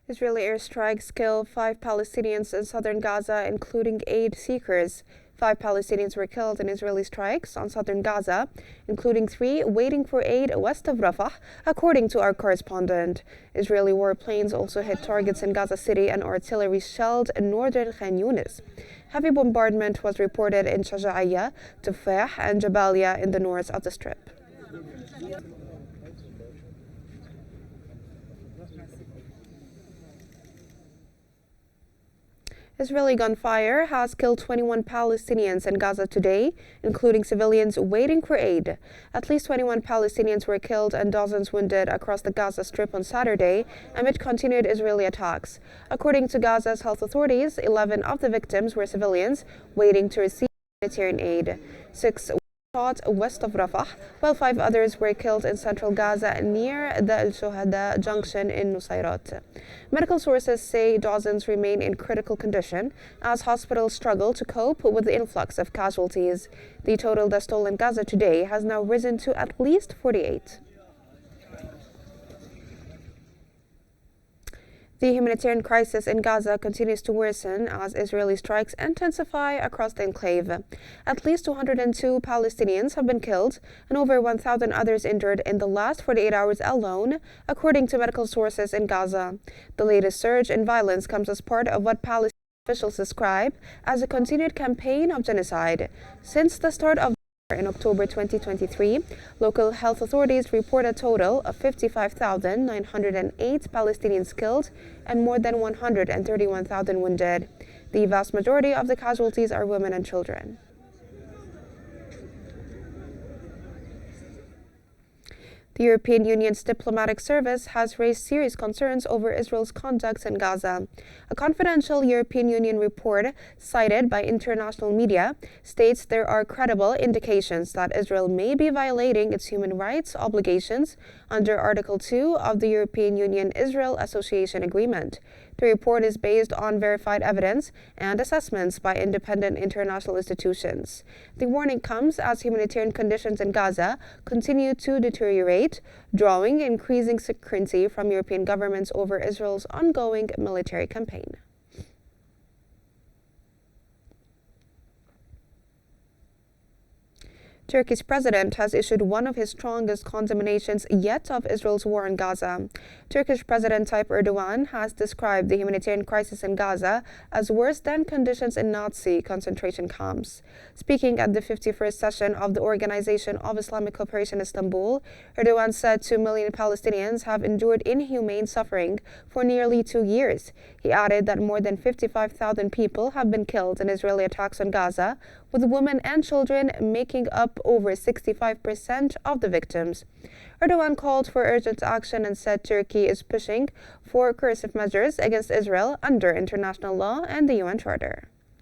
Israeli airstrikes kill 5 Palestinians in southern Gaza, including aid seekers. 5 Palestinians were killed in Israeli strikes on southern Gaza, including 3 waiting for aid west of Rafah, according to our correspondent. Israeli warplanes also hit targets in Gaza City and artillery shelled northern Qnews. Heavy bombardment was reported in Shaja'iyya, Tufah, and Jabalia in the north of the Strip. Israeli gunfire has killed 21 Palestinians in Gaza today, including civilians waiting for aid. At least 21 Palestinians were killed and dozens wounded across the Gaza Strip on Saturday amid continued Israeli attacks. According to Gaza's health authorities, 11 of the victims were civilians waiting to receive humanitarian aid. 6 were shot west of Rafah, while 5 others were killed in central Gaza near the Al Shuhada junction in Nusayrat. Medical sources say dozens remain in critical condition as hospitals struggle to cope with the influx of casualties. The total death toll in Gaza today has now risen to at least 48. The humanitarian crisis in Gaza continues to worsen as Israeli strikes intensify across the enclave. At least 202 Palestinians have been killed and over 1,000 others injured in the last 48 hours alone, according to medical sources in Gaza. The latest surge in violence comes as part of what Palestinian officials describe as a continued campaign of genocide. Since the start of in October 2023, local health authorities report a total of 55,908 Palestinians killed and more than 131,000 wounded. The vast majority of the casualties are women and children. The European Union's diplomatic service has raised serious concerns over Israel's conduct in Gaza. A confidential European Union report cited by international media states there are credible indications that Israel may be violating its human rights obligations under Article 2 of the European Union-Israel Association Agreement. The report is based on verified evidence and assessments by independent international institutions. The warning comes as humanitarian conditions in Gaza continue to deteriorate, drawing increasing scrutiny from European governments over Israel's ongoing military campaign. Turkey's president has issued one of his strongest condemnations yet of Israel's war in Gaza. Turkish President Tayyip Erdogan has described the humanitarian crisis in Gaza as worse than conditions in Nazi concentration camps. Speaking at the 51st session of the Organization of Islamic Cooperation Istanbul, Erdogan said 2 million Palestinians have endured inhumane suffering for nearly 2 years. He added that more than 55,000 people have been killed in Israeli attacks on Gaza, with women and children making up over 65% of the victims. Erdogan called for urgent action and said Turkey is pushing for coercive measures against Israel under international law and the UN Charter.